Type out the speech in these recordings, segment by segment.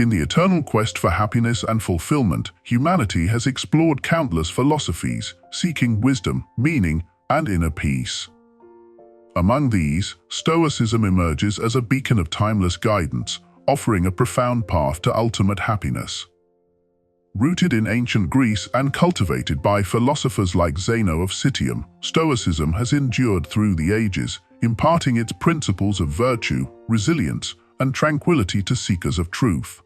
In the eternal quest for happiness and fulfillment, humanity has explored countless philosophies, seeking wisdom, meaning, and inner peace. Among these, Stoicism emerges as a beacon of timeless guidance, offering a profound path to ultimate happiness. Rooted in ancient Greece and cultivated by philosophers like Zeno of Citium, Stoicism has endured through the ages, imparting its principles of virtue, resilience, and tranquility to seekers of truth.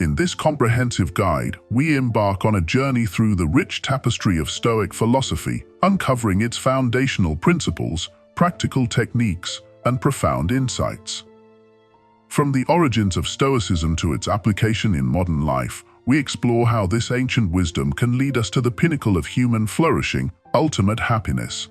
In this comprehensive guide, we embark on a journey through the rich tapestry of Stoic philosophy, uncovering its foundational principles, practical techniques, and profound insights. From the origins of Stoicism to its application in modern life, we explore how this ancient wisdom can lead us to the pinnacle of human flourishing, ultimate happiness.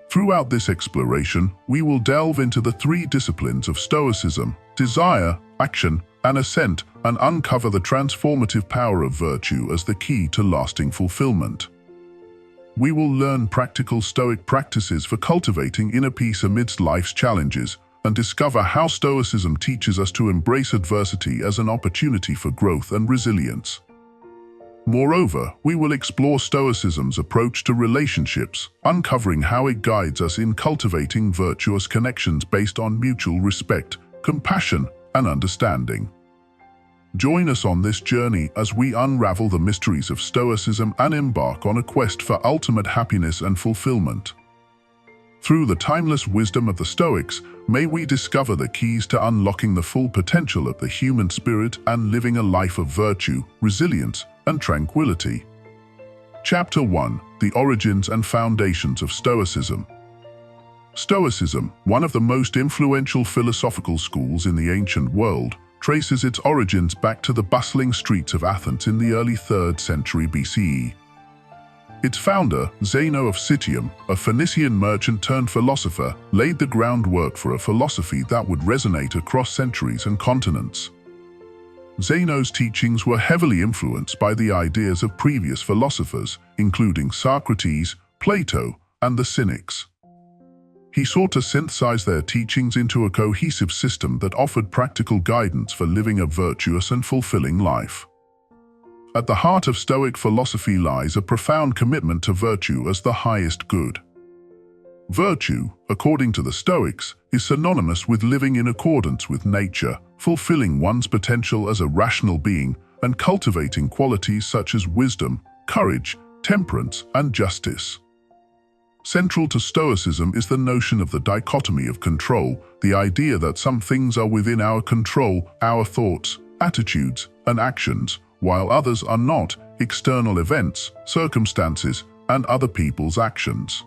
Throughout this exploration, we will delve into the three disciplines of Stoicism: desire, action, and assent, and uncover the transformative power of virtue as the key to lasting fulfillment. We will learn practical Stoic practices for cultivating inner peace amidst life's challenges, and discover how Stoicism teaches us to embrace adversity as an opportunity for growth and resilience. Moreover, we will explore Stoicism's approach to relationships, uncovering how it guides us in cultivating virtuous connections based on mutual respect, compassion, and understanding. Join us on this journey as we unravel the mysteries of Stoicism and embark on a quest for ultimate happiness and fulfillment. Through the timeless wisdom of the Stoics, may we discover the keys to unlocking the full potential of the human spirit and living a life of virtue, resilience, and tranquility. Chapter 1: The Origins and Foundations of Stoicism. Stoicism, one of the most influential philosophical schools in the ancient world, traces its origins back to the bustling streets of Athens in the early 3rd century BCE. Its founder, Zeno of Citium, a Phoenician merchant turned philosopher, laid the groundwork for a philosophy that would resonate across centuries and continents. Zeno's teachings were heavily influenced by the ideas of previous philosophers, including Socrates, Plato, and the Cynics. He sought to synthesize their teachings into a cohesive system that offered practical guidance for living a virtuous and fulfilling life. At the heart of Stoic philosophy lies a profound commitment to virtue as the highest good. Virtue, according to the Stoics, is synonymous with living in accordance with nature, fulfilling one's potential as a rational being, and cultivating qualities such as wisdom, courage, temperance, and justice. Central to Stoicism is the notion of the dichotomy of control, the idea that some things are within our control, our thoughts, attitudes, and actions, while others are not, external events, circumstances, and other people's actions.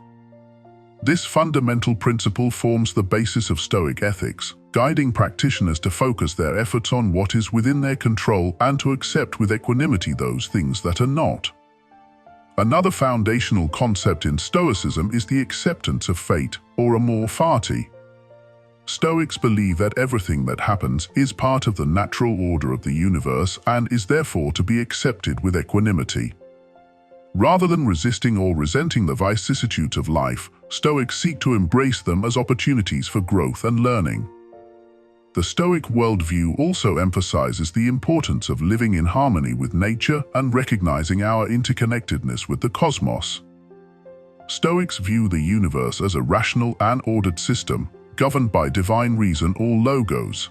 This fundamental principle forms the basis of Stoic ethics, guiding practitioners to focus their efforts on what is within their control and to accept with equanimity those things that are not. Another foundational concept in Stoicism is the acceptance of fate, or amor fati. Stoics believe that everything that happens is part of the natural order of the universe and is therefore to be accepted with equanimity. Rather than resisting or resenting the vicissitudes of life, Stoics seek to embrace them as opportunities for growth and learning. The Stoic worldview also emphasizes the importance of living in harmony with nature and recognizing our interconnectedness with the cosmos. Stoics view the universe as a rational and ordered system, governed by divine reason or logos.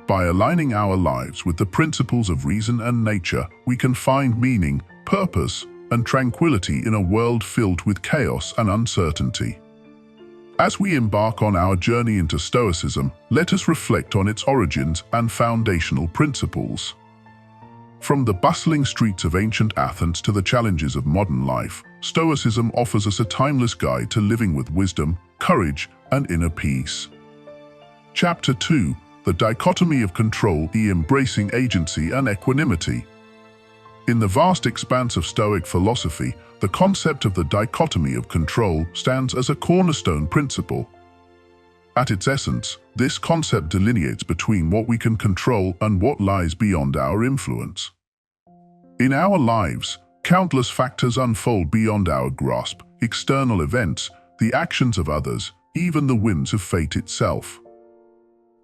By aligning our lives with the principles of reason and nature, we can find meaning, purpose, and tranquility in a world filled with chaos and uncertainty. As we embark on our journey into Stoicism, let us reflect on its origins and foundational principles. From the bustling streets of ancient Athens to the challenges of modern life, Stoicism offers us a timeless guide to living with wisdom, courage, and inner peace. Chapter 2: The Dichotomy of Control, Embracing Agency and Equanimity. In the vast expanse of Stoic philosophy, the concept of the dichotomy of control stands as a cornerstone principle. At its essence, this concept delineates between what we can control and what lies beyond our influence. In our lives, countless factors unfold beyond our grasp: external events, the actions of others, even the whims of fate itself.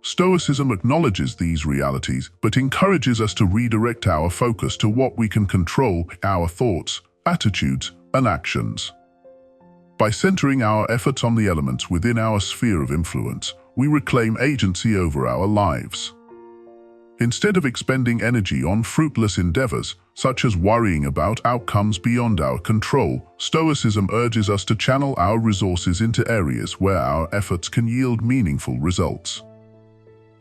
Stoicism acknowledges these realities but encourages us to redirect our focus to what we can control: our thoughts, attitudes, and actions. By centering our efforts on the elements within our sphere of influence, we reclaim agency over our lives. Instead of expending energy on fruitless endeavors, such as worrying about outcomes beyond our control, Stoicism urges us to channel our resources into areas where our efforts can yield meaningful results.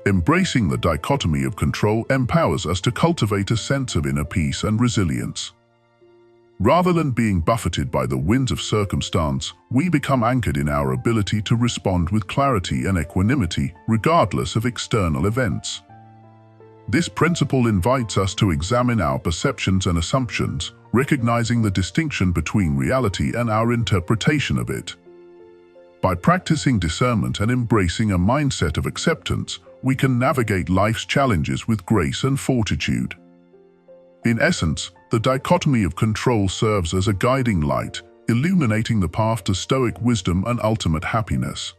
Embracing the dichotomy of control empowers us to cultivate a sense of inner peace and resilience. Rather than being buffeted by the winds of circumstance, we become anchored in our ability to respond with clarity and equanimity, regardless of external events. This principle invites us to examine our perceptions and assumptions, recognizing the distinction between reality and our interpretation of it. By practicing discernment and embracing a mindset of acceptance, we can navigate life's challenges with grace and fortitude. In essence, the dichotomy of control serves as a guiding light, illuminating the path to Stoic wisdom and ultimate happiness.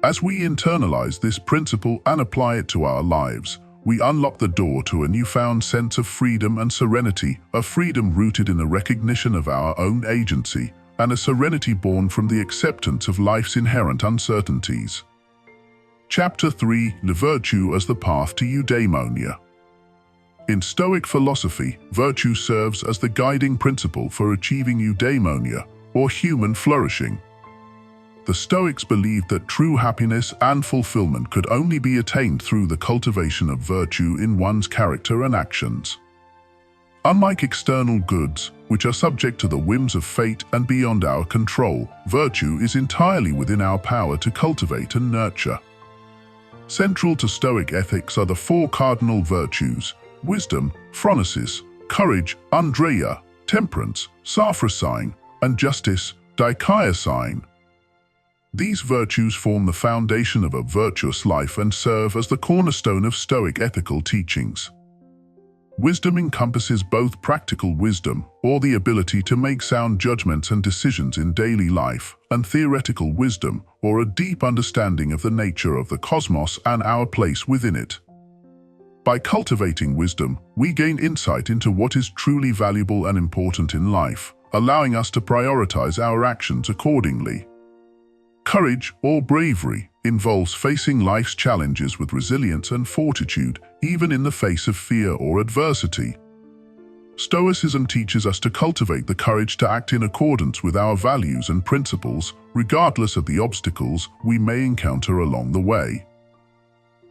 As we internalize this principle and apply it to our lives, we unlock the door to a newfound sense of freedom and serenity, a freedom rooted in the recognition of our own agency, and a serenity born from the acceptance of life's inherent uncertainties. Chapter 3: The Virtue as the Path to Eudaimonia. In Stoic philosophy, virtue serves as the guiding principle for achieving eudaimonia, or human flourishing. The Stoics believed that true happiness and fulfillment could only be attained through the cultivation of virtue in one's character and actions. Unlike external goods, which are subject to the whims of fate and beyond our control, virtue is entirely within our power to cultivate and nurture. Central to Stoic ethics are the four cardinal virtues: wisdom, phronesis, courage, andreia, temperance, saphrosine, and justice, dikaiosine. These virtues form the foundation of a virtuous life and serve as the cornerstone of Stoic ethical teachings. Wisdom encompasses both practical wisdom, or the ability to make sound judgments and decisions in daily life, and theoretical wisdom, or a deep understanding of the nature of the cosmos and our place within it. By cultivating wisdom, we gain insight into what is truly valuable and important in life, allowing us to prioritize our actions accordingly. Courage, or bravery, involves facing life's challenges with resilience and fortitude, even in the face of fear or adversity. Stoicism teaches us to cultivate the courage to act in accordance with our values and principles, regardless of the obstacles we may encounter along the way.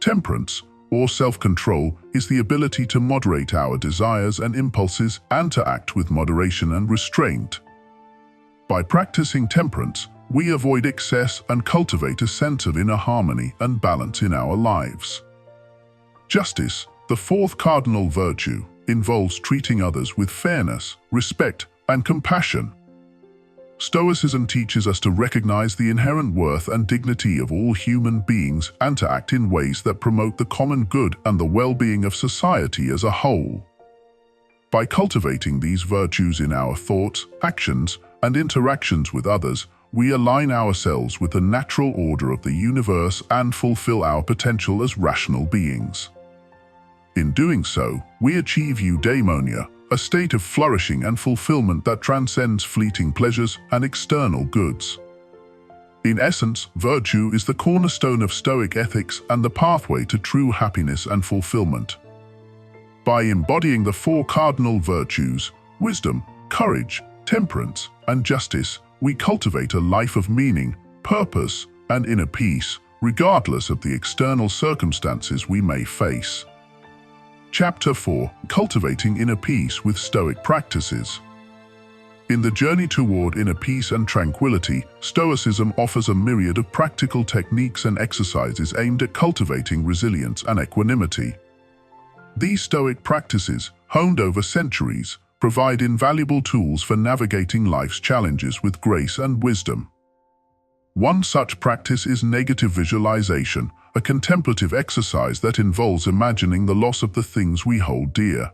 Temperance, or self-control, is the ability to moderate our desires and impulses and to act with moderation and restraint. By practicing temperance, we avoid excess and cultivate a sense of inner harmony and balance in our lives. Justice, the fourth cardinal virtue, involves treating others with fairness, respect, and compassion. Stoicism teaches us to recognize the inherent worth and dignity of all human beings and to act in ways that promote the common good and the well-being of society as a whole. By cultivating these virtues in our thoughts, actions, and interactions with others, we align ourselves with the natural order of the universe and fulfill our potential as rational beings. In doing so, we achieve eudaimonia, a state of flourishing and fulfillment that transcends fleeting pleasures and external goods. In essence, virtue is the cornerstone of Stoic ethics and the pathway to true happiness and fulfillment. By embodying the four cardinal virtues, wisdom, courage, temperance, and justice, we cultivate a life of meaning, purpose, and inner peace, regardless of the external circumstances we may face. Chapter 4: Cultivating Inner Peace with Stoic Practices. In the journey toward inner peace and tranquility, Stoicism offers a myriad of practical techniques and exercises aimed at cultivating resilience and equanimity. These Stoic practices, honed over centuries, provide invaluable tools for navigating life's challenges with grace and wisdom. One such practice is negative visualization, a contemplative exercise that involves imagining the loss of the things we hold dear.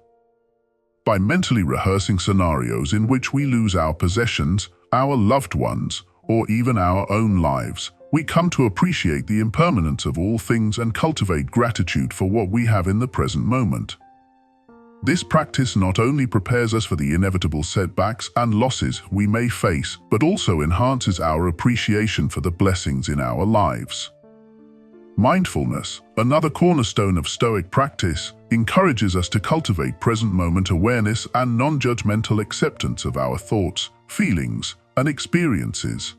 By mentally rehearsing scenarios in which we lose our possessions, our loved ones, or even our own lives, we come to appreciate the impermanence of all things and cultivate gratitude for what we have in the present moment. This practice not only prepares us for the inevitable setbacks and losses we may face, but also enhances our appreciation for the blessings in our lives. Mindfulness, another cornerstone of Stoic practice, encourages us to cultivate present moment awareness and non-judgmental acceptance of our thoughts, feelings, and experiences.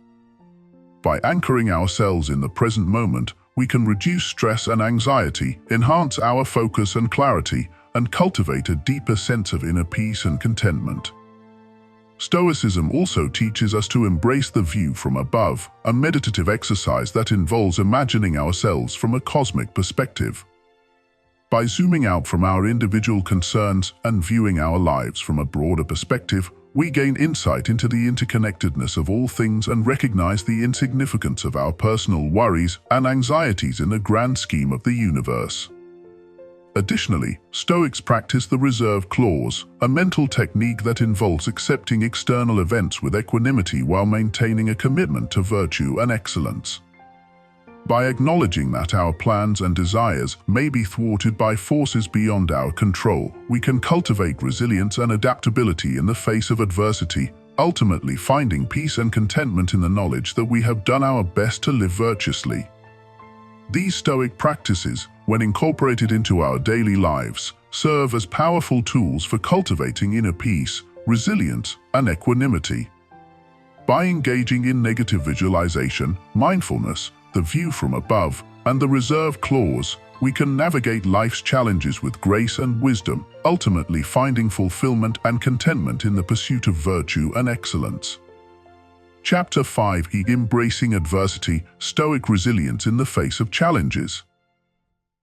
By anchoring ourselves in the present moment, we can reduce stress and anxiety, enhance our focus and clarity, and cultivate a deeper sense of inner peace and contentment. Stoicism also teaches us to embrace the view from above, a meditative exercise that involves imagining ourselves from a cosmic perspective. By zooming out from our individual concerns and viewing our lives from a broader perspective, we gain insight into the interconnectedness of all things and recognize the insignificance of our personal worries and anxieties in the grand scheme of the universe. Additionally, Stoics practice the reserve clause, a mental technique that involves accepting external events with equanimity while maintaining a commitment to virtue and excellence. By acknowledging that our plans and desires may be thwarted by forces beyond our control, we can cultivate resilience and adaptability in the face of adversity, ultimately finding peace and contentment in the knowledge that we have done our best to live virtuously. These Stoic practices, when incorporated into our daily lives, serve as powerful tools for cultivating inner peace, resilience, and equanimity. By engaging in negative visualization, mindfulness, the view from above, and the reserve clause, we can navigate life's challenges with grace and wisdom, ultimately finding fulfillment and contentment in the pursuit of virtue and excellence. Chapter 5: Embracing Adversity, Stoic Resilience in the Face of Challenges.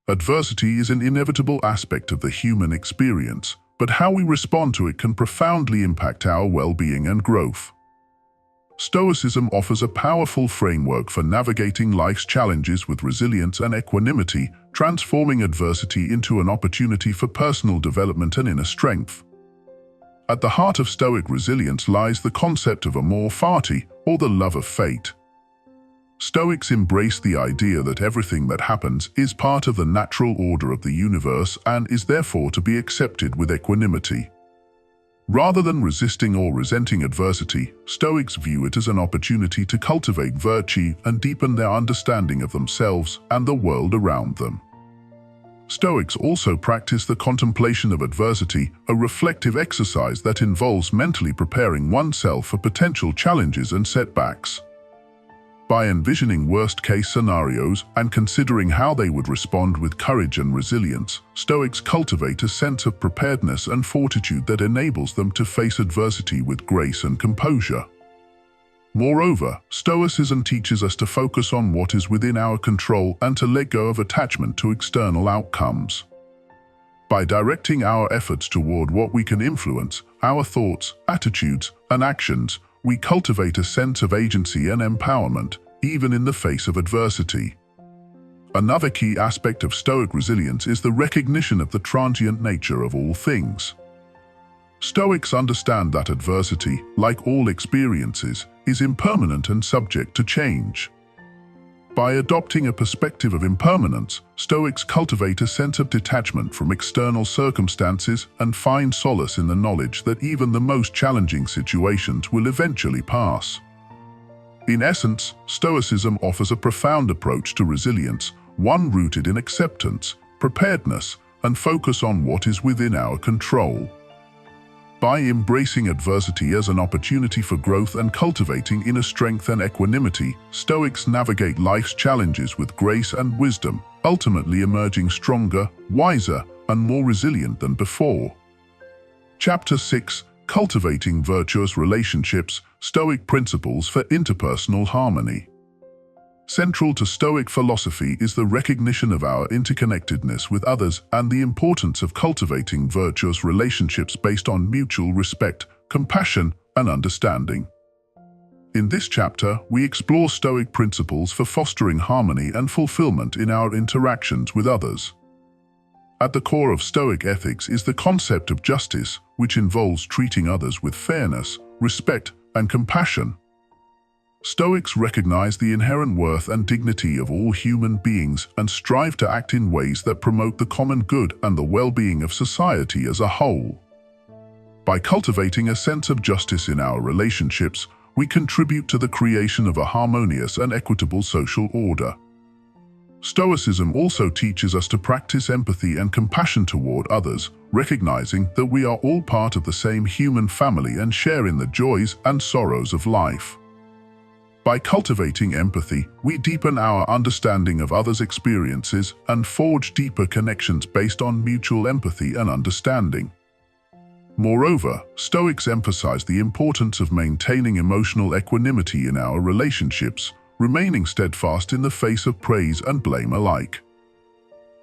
Adversity is an inevitable aspect of the human experience, but how we respond to it can profoundly impact our well-being and growth. Stoicism offers a powerful framework for navigating life's challenges with resilience and equanimity, transforming adversity into an opportunity for personal development and inner strength. At the heart of Stoic resilience lies the concept of amor fati, or the love of fate. Stoics embrace the idea that everything that happens is part of the natural order of the universe and is therefore to be accepted with equanimity. Rather than resisting or resenting adversity, Stoics view it as an opportunity to cultivate virtue and deepen their understanding of themselves and the world around them. Stoics also practice the contemplation of adversity, a reflective exercise that involves mentally preparing oneself for potential challenges and setbacks. By envisioning worst-case scenarios and considering how they would respond with courage and resilience, Stoics cultivate a sense of preparedness and fortitude that enables them to face adversity with grace and composure. Moreover, Stoicism teaches us to focus on what is within our control and to let go of attachment to external outcomes. By directing our efforts toward what we can influence, our thoughts, attitudes, and actions, we cultivate a sense of agency and empowerment, even in the face of adversity. Another key aspect of Stoic resilience is the recognition of the transient nature of all things. Stoics understand that adversity, like all experiences, is impermanent and subject to change. By adopting a perspective of impermanence, Stoics cultivate a sense of detachment from external circumstances and find solace in the knowledge that even the most challenging situations will eventually pass. In essence, Stoicism offers a profound approach to resilience, one rooted in acceptance, preparedness, and focus on what is within our control. By embracing adversity as an opportunity for growth and cultivating inner strength and equanimity, Stoics navigate life's challenges with grace and wisdom, ultimately emerging stronger, wiser, and more resilient than before. Chapter 6: Cultivating Virtuous Relationships, Stoic Principles for Interpersonal Harmony. Central to Stoic philosophy is the recognition of our interconnectedness with others and the importance of cultivating virtuous relationships based on mutual respect, compassion, and understanding. In this chapter, we explore Stoic principles for fostering harmony and fulfillment in our interactions with others. At the core of Stoic ethics is the concept of justice, which involves treating others with fairness, respect, and compassion. Stoics recognize the inherent worth and dignity of all human beings and strive to act in ways that promote the common good and the well-being of society as a whole. By cultivating a sense of justice in our relationships, we contribute to the creation of a harmonious and equitable social order. Stoicism also teaches us to practice empathy and compassion toward others, recognizing that we are all part of the same human family and share in the joys and sorrows of life. By cultivating empathy, we deepen our understanding of others' experiences and forge deeper connections based on mutual empathy and understanding. Moreover, Stoics emphasize the importance of maintaining emotional equanimity in our relationships, remaining steadfast in the face of praise and blame alike.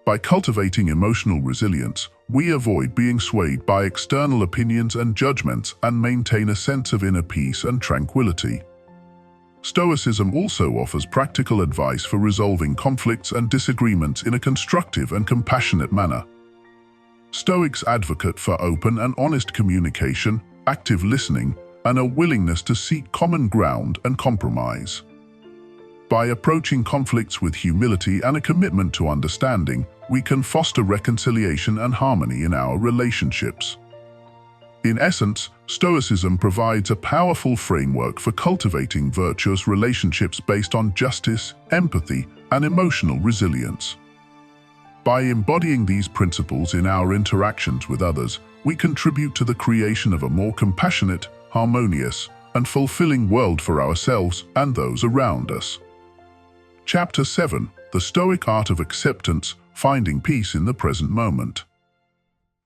By cultivating emotional resilience, we avoid being swayed by external opinions and judgments and maintain a sense of inner peace and tranquility. Stoicism also offers practical advice for resolving conflicts and disagreements in a constructive and compassionate manner. Stoics advocate for open and honest communication, active listening, and a willingness to seek common ground and compromise. By approaching conflicts with humility and a commitment to understanding, we can foster reconciliation and harmony in our relationships. In essence, Stoicism provides a powerful framework for cultivating virtuous relationships based on justice, empathy, and emotional resilience. By embodying these principles in our interactions with others, we contribute to the creation of a more compassionate, harmonious, and fulfilling world for ourselves and those around us. Chapter 7: The Stoic Art of Acceptance, Finding Peace in the Present Moment.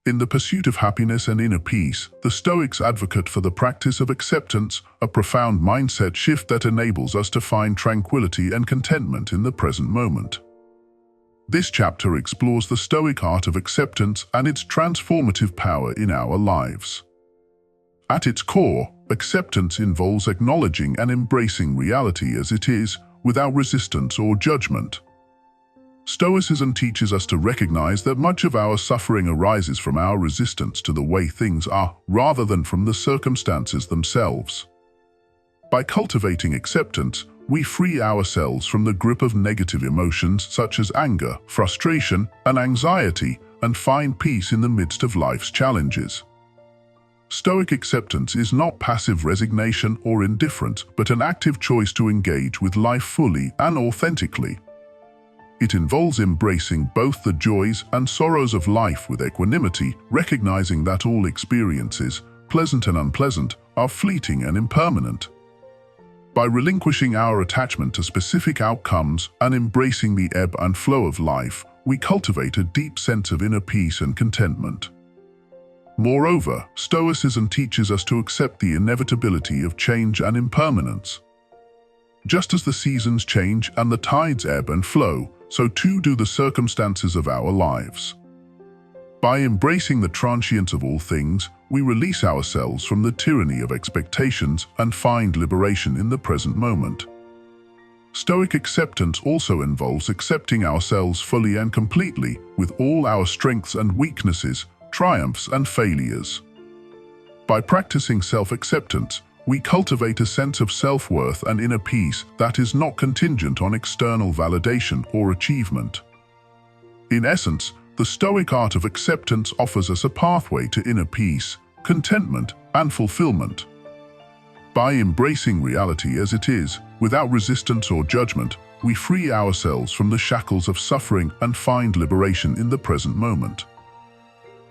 In the pursuit of happiness and inner peace, the Stoics advocate for the practice of acceptance, a profound mindset shift that enables us to find tranquility and contentment in the present moment. This chapter explores the Stoic art of acceptance and its transformative power in our lives. At its core, acceptance involves acknowledging and embracing reality as it is, without resistance or judgment. Stoicism teaches us to recognize that much of our suffering arises from our resistance to the way things are, rather than from the circumstances themselves. By cultivating acceptance, we free ourselves from the grip of negative emotions such as anger, frustration, and anxiety, and find peace in the midst of life's challenges. Stoic acceptance is not passive resignation or indifference, but an active choice to engage with life fully and authentically. It involves embracing both the joys and sorrows of life with equanimity, recognizing that all experiences, pleasant and unpleasant, are fleeting and impermanent. By relinquishing our attachment to specific outcomes and embracing the ebb and flow of life, we cultivate a deep sense of inner peace and contentment. Moreover, Stoicism teaches us to accept the inevitability of change and impermanence. Just as the seasons change and the tides ebb and flow, so too do the circumstances of our lives. By embracing the transience of all things, we release ourselves from the tyranny of expectations and find liberation in the present moment. Stoic acceptance also involves accepting ourselves fully and completely, with all our strengths and weaknesses, triumphs and failures. By practicing self-acceptance, we cultivate a sense of self-worth and inner peace that is not contingent on external validation or achievement. In essence, the Stoic art of acceptance offers us a pathway to inner peace, contentment, and fulfillment. By embracing reality as it is, without resistance or judgment, we free ourselves from the shackles of suffering and find liberation in the present moment.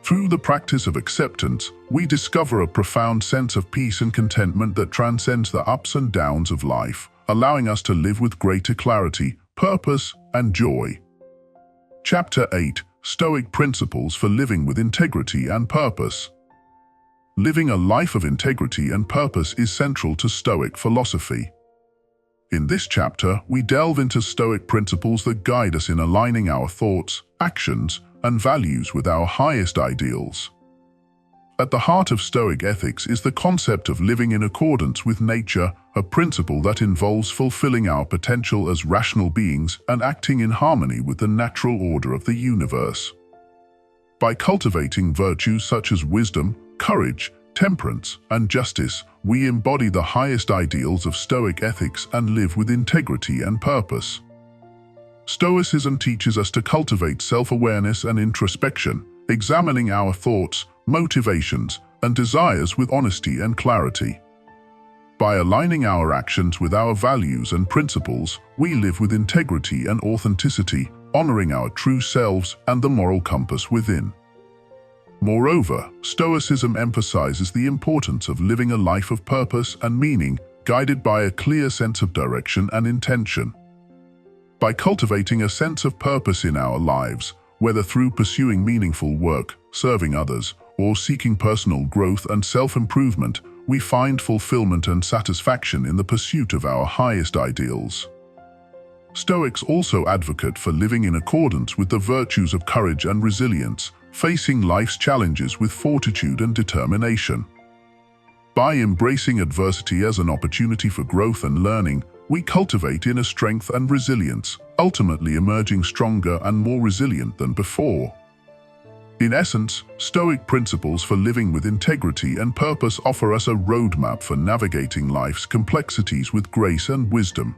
Through the practice of acceptance, we discover a profound sense of peace and contentment that transcends the ups and downs of life, allowing us to live with greater clarity, purpose, and joy. Chapter 8: Stoic Principles for Living with Integrity and Purpose. Living a life of integrity and purpose is central to Stoic philosophy. In this chapter, we delve into Stoic principles that guide us in aligning our thoughts, actions, and values with our highest ideals. At the heart of Stoic ethics is the concept of living in accordance with nature, a principle that involves fulfilling our potential as rational beings and acting in harmony with the natural order of the universe. By cultivating virtues such as wisdom, courage, temperance, and justice, we embody the highest ideals of Stoic ethics and live with integrity and purpose. Stoicism teaches us to cultivate self-awareness and introspection, examining our thoughts, motivations, and desires with honesty and clarity. By aligning our actions with our values and principles, we live with integrity and authenticity, honoring our true selves and the moral compass within. Moreover, Stoicism emphasizes the importance of living a life of purpose and meaning, guided by a clear sense of direction and intention. By cultivating a sense of purpose in our lives, whether through pursuing meaningful work, serving others, or seeking personal growth and self-improvement, we find fulfillment and satisfaction in the pursuit of our highest ideals. Stoics also advocate for living in accordance with the virtues of courage and resilience, facing life's challenges with fortitude and determination. By embracing adversity as an opportunity for growth and learning, we cultivate inner strength and resilience, ultimately emerging stronger and more resilient than before. In essence, Stoic principles for living with integrity and purpose offer us a roadmap for navigating life's complexities with grace and wisdom.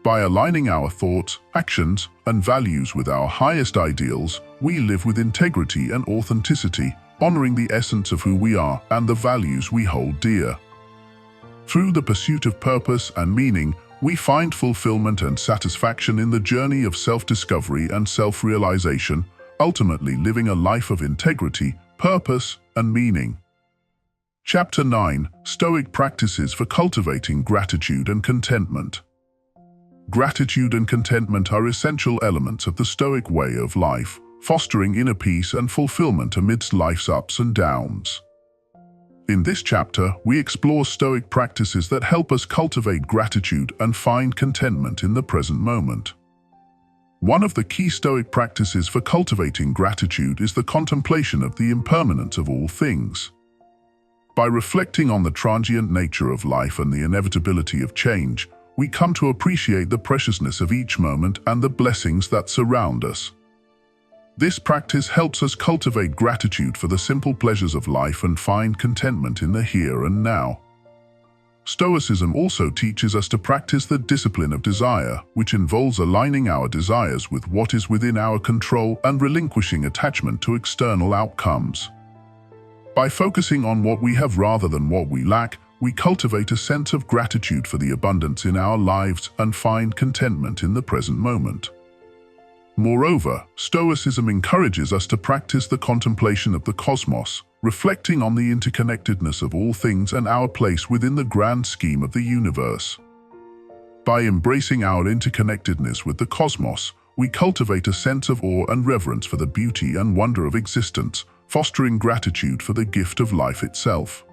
By aligning our thoughts, actions, and values with our highest ideals, we live with integrity and authenticity, honoring the essence of who we are and the values we hold dear. Through the pursuit of purpose and meaning, we find fulfillment and satisfaction in the journey of self-discovery and self-realization, ultimately living a life of integrity, purpose, and meaning. Chapter 9: Stoic Practices for Cultivating Gratitude and Contentment. Gratitude and contentment are essential elements of the Stoic way of life, fostering inner peace and fulfillment amidst life's ups and downs. In this chapter, we explore Stoic practices that help us cultivate gratitude and find contentment in the present moment. One of the key Stoic practices for cultivating gratitude is the contemplation of the impermanence of all things. By reflecting on the transient nature of life and the inevitability of change, we come to appreciate the preciousness of each moment and the blessings that surround us. This practice helps us cultivate gratitude for the simple pleasures of life and find contentment in the here and now. Stoicism also teaches us to practice the discipline of desire, which involves aligning our desires with what is within our control and relinquishing attachment to external outcomes. By focusing on what we have rather than what we lack, we cultivate a sense of gratitude for the abundance in our lives and find contentment in the present moment. Moreover, Stoicism encourages us to practice the contemplation of the cosmos, reflecting on the interconnectedness of all things and our place within the grand scheme of the universe. By embracing our interconnectedness with the cosmos, we cultivate a sense of awe and reverence for the beauty and wonder of existence, fostering gratitude for the gift of life itself.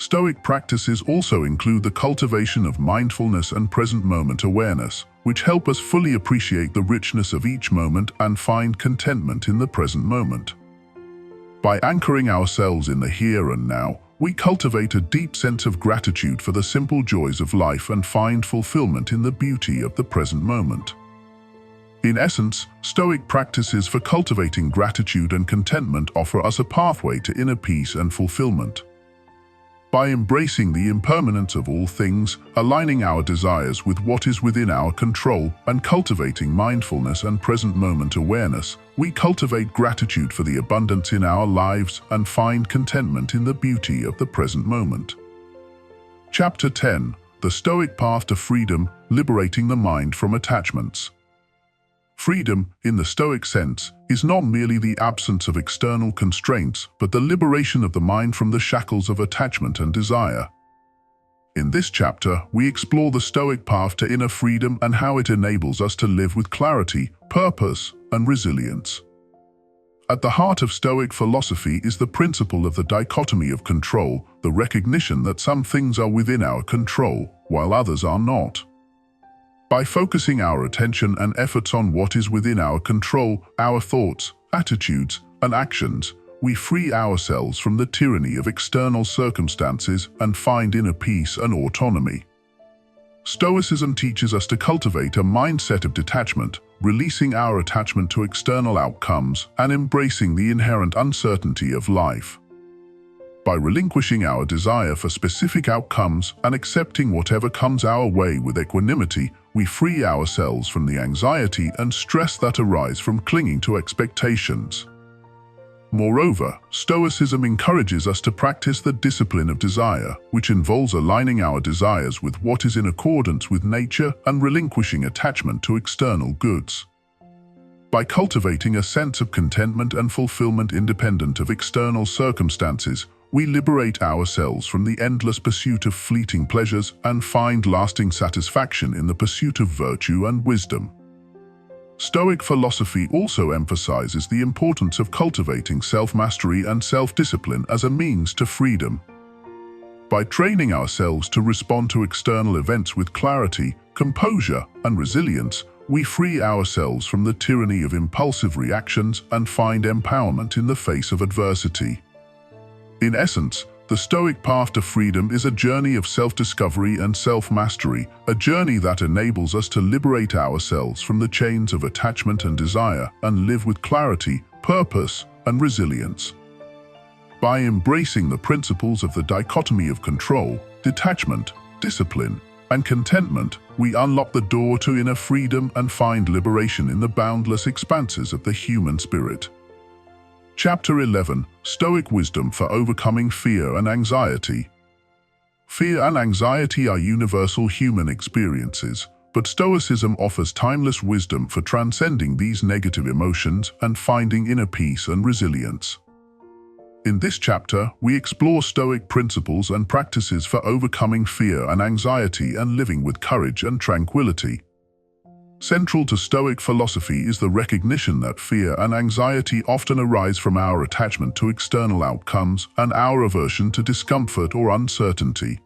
Stoic practices also include the cultivation of mindfulness and present moment awareness, which help us fully appreciate the richness of each moment and find contentment in the present moment. By anchoring ourselves in the here and now, we cultivate a deep sense of gratitude for the simple joys of life and find fulfillment in the beauty of the present moment. In essence, Stoic practices for cultivating gratitude and contentment offer us a pathway to inner peace and fulfillment. By embracing the impermanence of all things, aligning our desires with what is within our control, and cultivating mindfulness and present moment awareness, we cultivate gratitude for the abundance in our lives and find contentment in the beauty of the present moment. Chapter 10: The Stoic Path to Freedom, Liberating the Mind from Attachments. Freedom, in the Stoic sense, is not merely the absence of external constraints, but the liberation of the mind from the shackles of attachment and desire. In this chapter, we explore the Stoic path to inner freedom and how it enables us to live with clarity, purpose, and resilience. At the heart of Stoic philosophy is the principle of the dichotomy of control, the recognition that some things are within our control, while others are not. By focusing our attention and efforts on what is within our control, our thoughts, attitudes, and actions, we free ourselves from the tyranny of external circumstances and find inner peace and autonomy. Stoicism teaches us to cultivate a mindset of detachment, releasing our attachment to external outcomes and embracing the inherent uncertainty of life. By relinquishing our desire for specific outcomes and accepting whatever comes our way with equanimity, we free ourselves from the anxiety and stress that arise from clinging to expectations. Moreover, Stoicism encourages us to practice the discipline of desire, which involves aligning our desires with what is in accordance with nature and relinquishing attachment to external goods. By cultivating a sense of contentment and fulfillment independent of external circumstances, we liberate ourselves from the endless pursuit of fleeting pleasures and find lasting satisfaction in the pursuit of virtue and wisdom. Stoic philosophy also emphasizes the importance of cultivating self-mastery and self-discipline as a means to freedom. By training ourselves to respond to external events with clarity, composure, and resilience, we free ourselves from the tyranny of impulsive reactions and find empowerment in the face of adversity. In essence, the Stoic path to freedom is a journey of self-discovery and self-mastery, a journey that enables us to liberate ourselves from the chains of attachment and desire and live with clarity, purpose, and resilience. By embracing the principles of the dichotomy of control, detachment, discipline, and contentment, we unlock the door to inner freedom and find liberation in the boundless expanses of the human spirit. Chapter 11. Stoic Wisdom for Overcoming Fear and Anxiety. Fear and anxiety are universal human experiences, but Stoicism offers timeless wisdom for transcending these negative emotions and finding inner peace and resilience. In this chapter, we explore Stoic principles and practices for overcoming fear and anxiety and living with courage and tranquility. Central to Stoic philosophy is the recognition that fear and anxiety often arise from our attachment to external outcomes and our aversion to discomfort or uncertainty.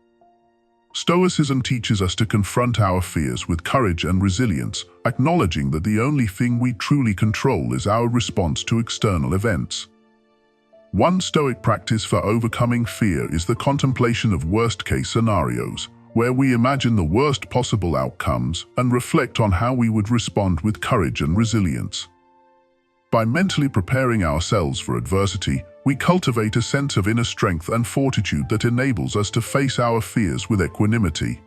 Stoicism teaches us to confront our fears with courage and resilience, acknowledging that the only thing we truly control is our response to external events. One Stoic practice for overcoming fear is the contemplation of worst-case scenarios, where we imagine the worst possible outcomes and reflect on how we would respond with courage and resilience. By mentally preparing ourselves for adversity, we cultivate a sense of inner strength and fortitude that enables us to face our fears with equanimity.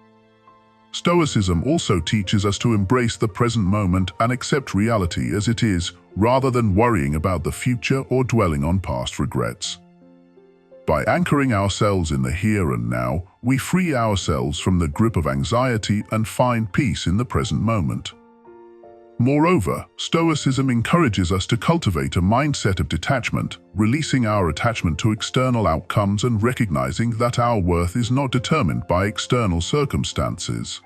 Stoicism also teaches us to embrace the present moment and accept reality as it is, rather than worrying about the future or dwelling on past regrets. By anchoring ourselves in the here and now, we free ourselves from the grip of anxiety and find peace in the present moment. Moreover, Stoicism encourages us to cultivate a mindset of detachment, releasing our attachment to external outcomes and recognizing that our worth is not determined by external circumstances.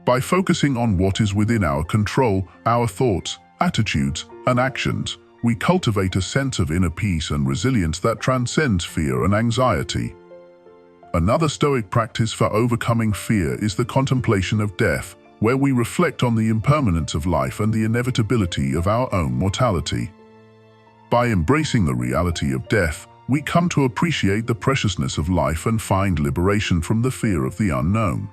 By focusing on what is within our control, our thoughts, attitudes, and actions, we cultivate a sense of inner peace and resilience that transcends fear and anxiety. Another Stoic practice for overcoming fear is the contemplation of death, where we reflect on the impermanence of life and the inevitability of our own mortality. By embracing the reality of death, we come to appreciate the preciousness of life and find liberation from the fear of the unknown.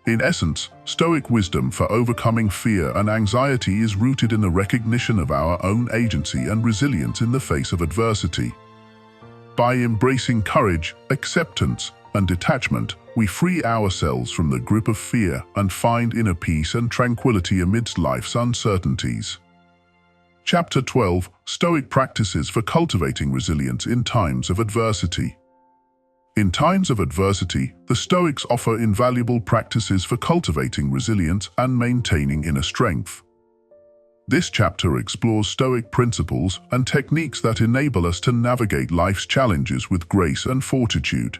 In essence, Stoic wisdom for overcoming fear and anxiety is rooted in the recognition of our own agency and resilience in the face of adversity. By embracing courage, acceptance, and detachment, we free ourselves from the grip of fear and find inner peace and tranquility amidst life's uncertainties. Chapter 12. Stoic Practices for Cultivating Resilience in Times of Adversity. In times of adversity, the Stoics offer invaluable practices for cultivating resilience and maintaining inner strength. This chapter explores Stoic principles and techniques that enable us to navigate life's challenges with grace and fortitude.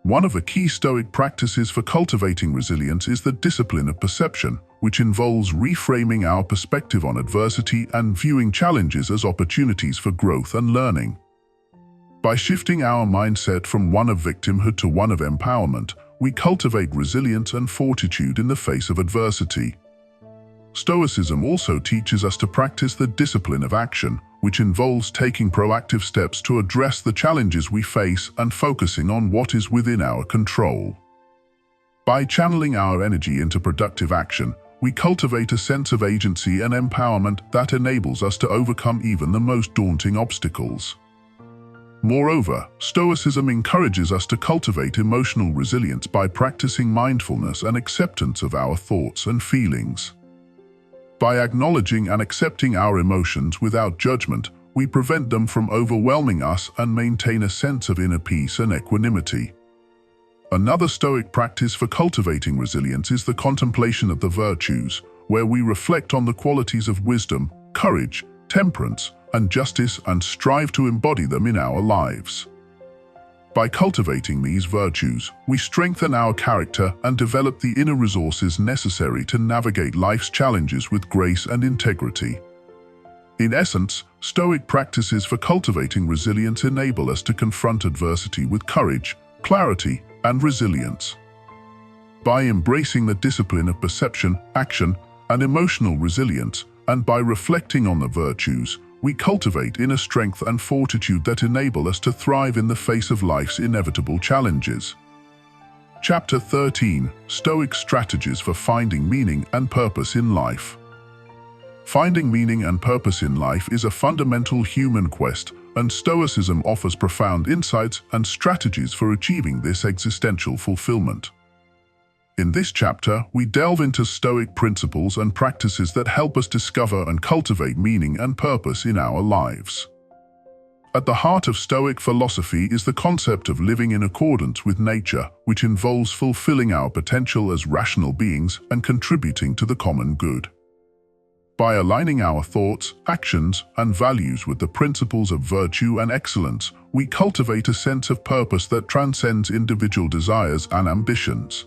One of the key Stoic practices for cultivating resilience is the discipline of perception, which involves reframing our perspective on adversity and viewing challenges as opportunities for growth and learning. By shifting our mindset from one of victimhood to one of empowerment, we cultivate resilience and fortitude in the face of adversity. Stoicism also teaches us to practice the discipline of action, which involves taking proactive steps to address the challenges we face and focusing on what is within our control. By channeling our energy into productive action, we cultivate a sense of agency and empowerment that enables us to overcome even the most daunting obstacles. Moreover, Stoicism encourages us to cultivate emotional resilience by practicing mindfulness and acceptance of our thoughts and feelings. By acknowledging and accepting our emotions without judgment, we prevent them from overwhelming us and maintain a sense of inner peace and equanimity. Another Stoic practice for cultivating resilience is the contemplation of the virtues, where we reflect on the qualities of wisdom, courage, temperance, and justice and strive to embody them in our lives. By cultivating these virtues, we strengthen our character and develop the inner resources necessary to navigate life's challenges with grace and integrity. In essence, Stoic practices for cultivating resilience enable us to confront adversity with courage, clarity, and resilience. By embracing the discipline of perception, action, and emotional resilience, and by reflecting on the virtues, we cultivate inner strength and fortitude that enable us to thrive in the face of life's inevitable challenges. Chapter 13: Stoic Strategies for Finding Meaning and Purpose in Life. Finding meaning and purpose in life is a fundamental human quest, and Stoicism offers profound insights and strategies for achieving this existential fulfillment. In this chapter, we delve into Stoic principles and practices that help us discover and cultivate meaning and purpose in our lives. At the heart of Stoic philosophy is the concept of living in accordance with nature, which involves fulfilling our potential as rational beings and contributing to the common good. By aligning our thoughts, actions, and values with the principles of virtue and excellence, we cultivate a sense of purpose that transcends individual desires and ambitions.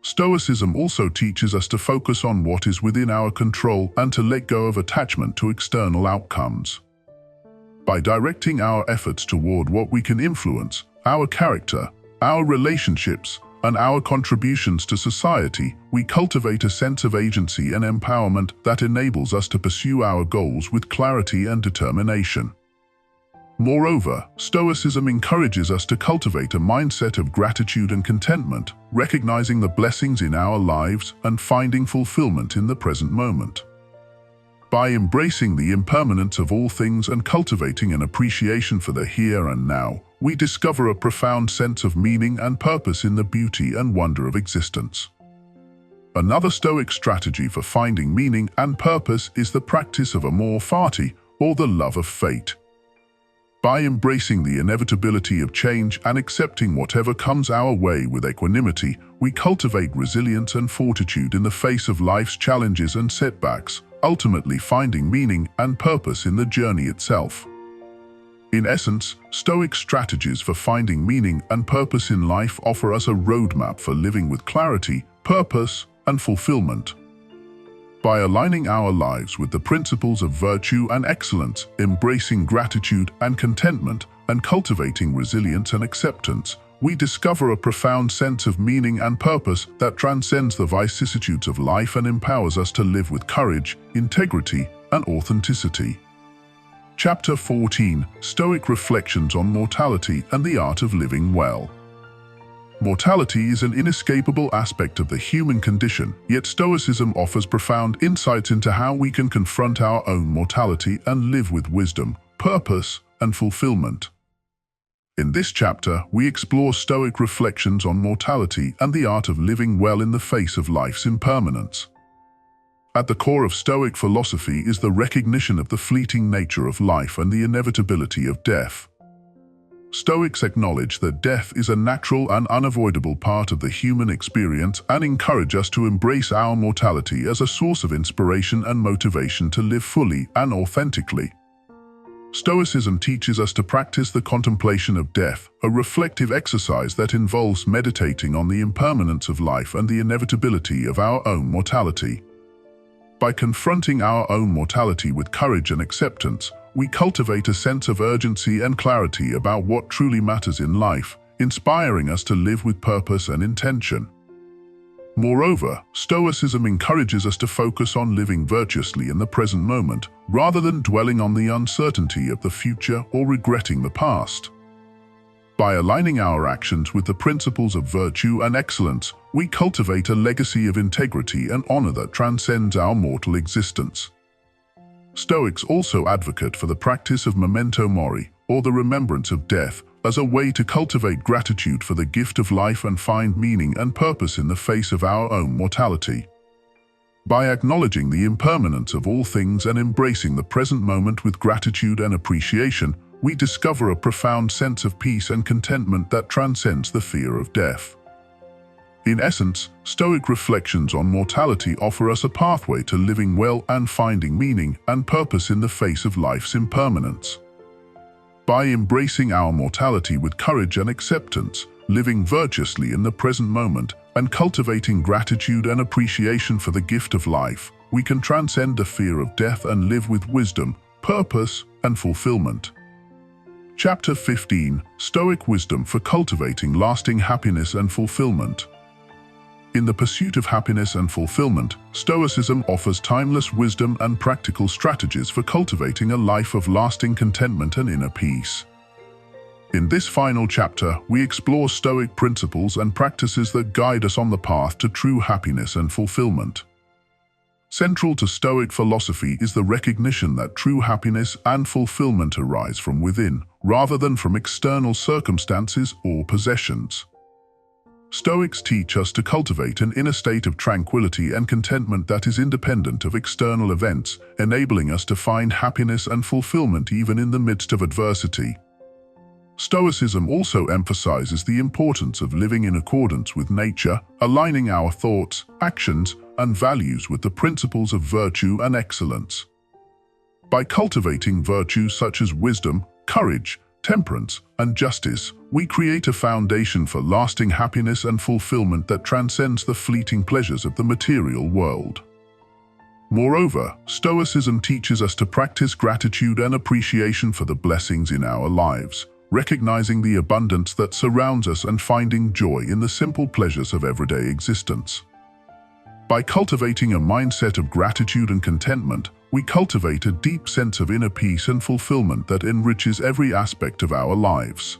Stoicism also teaches us to focus on what is within our control and to let go of attachment to external outcomes. By directing our efforts toward what we can influence, our character, our relationships, and our contributions to society, we cultivate a sense of agency and empowerment that enables us to pursue our goals with clarity and determination. Moreover, Stoicism encourages us to cultivate a mindset of gratitude and contentment, recognizing the blessings in our lives and finding fulfillment in the present moment. By embracing the impermanence of all things and cultivating an appreciation for the here and now, we discover a profound sense of meaning and purpose in the beauty and wonder of existence. Another Stoic strategy for finding meaning and purpose is the practice of amor fati, or the love of fate. By embracing the inevitability of change and accepting whatever comes our way with equanimity, we cultivate resilience and fortitude in the face of life's challenges and setbacks, ultimately finding meaning and purpose in the journey itself. In essence, Stoic strategies for finding meaning and purpose in life offer us a roadmap for living with clarity, purpose, and fulfillment. By aligning our lives with the principles of virtue and excellence, embracing gratitude and contentment, and cultivating resilience and acceptance, we discover a profound sense of meaning and purpose that transcends the vicissitudes of life and empowers us to live with courage, integrity, and authenticity. Chapter 14: Stoic Reflections on Mortality and the Art of Living Well. Mortality is an inescapable aspect of the human condition, yet Stoicism offers profound insights into how we can confront our own mortality and live with wisdom, purpose, and fulfillment. In this chapter, we explore Stoic reflections on mortality and the art of living well in the face of life's impermanence. At the core of Stoic philosophy is the recognition of the fleeting nature of life and the inevitability of death. Stoics acknowledge that death is a natural and unavoidable part of the human experience and encourage us to embrace our mortality as a source of inspiration and motivation to live fully and authentically. Stoicism teaches us to practice the contemplation of death, a reflective exercise that involves meditating on the impermanence of life and the inevitability of our own mortality. By confronting our own mortality with courage and acceptance, we cultivate a sense of urgency and clarity about what truly matters in life, inspiring us to live with purpose and intention. Moreover, Stoicism encourages us to focus on living virtuously in the present moment, rather than dwelling on the uncertainty of the future or regretting the past. By aligning our actions with the principles of virtue and excellence, we cultivate a legacy of integrity and honor that transcends our mortal existence. Stoics also advocate for the practice of memento mori, or the remembrance of death, as a way to cultivate gratitude for the gift of life and find meaning and purpose in the face of our own mortality. By acknowledging the impermanence of all things and embracing the present moment with gratitude and appreciation, we discover a profound sense of peace and contentment that transcends the fear of death. In essence, Stoic reflections on mortality offer us a pathway to living well and finding meaning and purpose in the face of life's impermanence. By embracing our mortality with courage and acceptance, living virtuously in the present moment, and cultivating gratitude and appreciation for the gift of life, we can transcend the fear of death and live with wisdom, purpose, and fulfillment. Chapter 15: Stoic Wisdom for Cultivating Lasting Happiness and Fulfillment. In the pursuit of happiness and fulfillment, Stoicism offers timeless wisdom and practical strategies for cultivating a life of lasting contentment and inner peace. In this final chapter, we explore Stoic principles and practices that guide us on the path to true happiness and fulfillment. Central to Stoic philosophy is the recognition that true happiness and fulfillment arise from within, rather than from external circumstances or possessions. Stoics teach us to cultivate an inner state of tranquility and contentment that is independent of external events, enabling us to find happiness and fulfillment even in the midst of adversity. Stoicism also emphasizes the importance of living in accordance with nature, aligning our thoughts, actions, and values with the principles of virtue and excellence. By cultivating virtues such as wisdom, courage, temperance, and justice, we create a foundation for lasting happiness and fulfillment that transcends the fleeting pleasures of the material world. Moreover, Stoicism teaches us to practice gratitude and appreciation for the blessings in our lives, recognizing the abundance that surrounds us and finding joy in the simple pleasures of everyday existence. By cultivating a mindset of gratitude and contentment, we cultivate a deep sense of inner peace and fulfillment that enriches every aspect of our lives.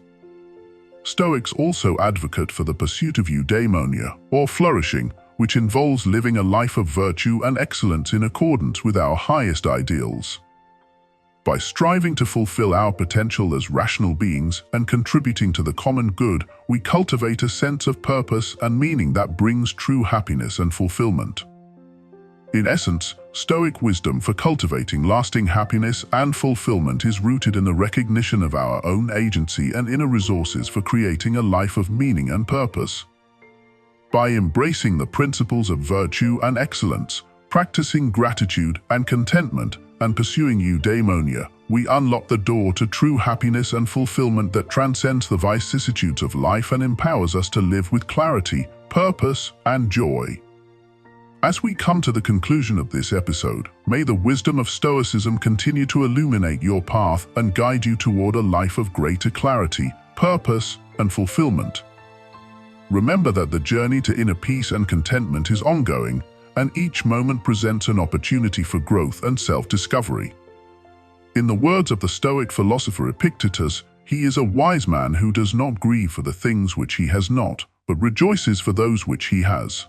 Stoics also advocate for the pursuit of Eudaimonia, or flourishing, which involves living a life of virtue and excellence in accordance with our highest ideals. By striving to fulfill our potential as rational beings and contributing to the common good, we cultivate a sense of purpose and meaning that brings true happiness and fulfillment. In essence, Stoic wisdom for cultivating lasting happiness and fulfillment is rooted in the recognition of our own agency and inner resources for creating a life of meaning and purpose. By embracing the principles of virtue and excellence, practicing gratitude and contentment, and pursuing Eudaimonia, we unlock the door to true happiness and fulfillment that transcends the vicissitudes of life and empowers us to live with clarity, purpose, and joy. As we come to the conclusion of this episode, may the wisdom of Stoicism continue to illuminate your path and guide you toward a life of greater clarity, purpose, and fulfillment. Remember that the journey to inner peace and contentment is ongoing, and each moment presents an opportunity for growth and self-discovery. In the words of the Stoic philosopher Epictetus, he is a wise man who does not grieve for the things which he has not, but rejoices for those which he has.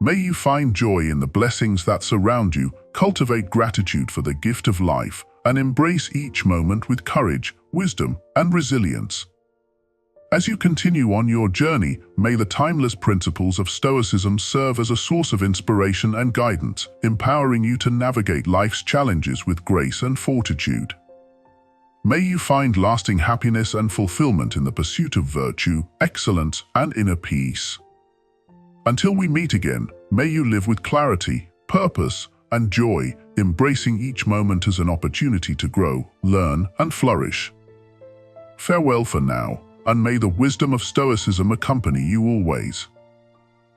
May you find joy in the blessings that surround you, cultivate gratitude for the gift of life, and embrace each moment with courage, wisdom, and resilience. As you continue on your journey, may the timeless principles of Stoicism serve as a source of inspiration and guidance, empowering you to navigate life's challenges with grace and fortitude. May you find lasting happiness and fulfillment in the pursuit of virtue, excellence, and inner peace. Until we meet again, may you live with clarity, purpose, and joy, embracing each moment as an opportunity to grow, learn, and flourish. Farewell for now, and may the wisdom of Stoicism accompany you always.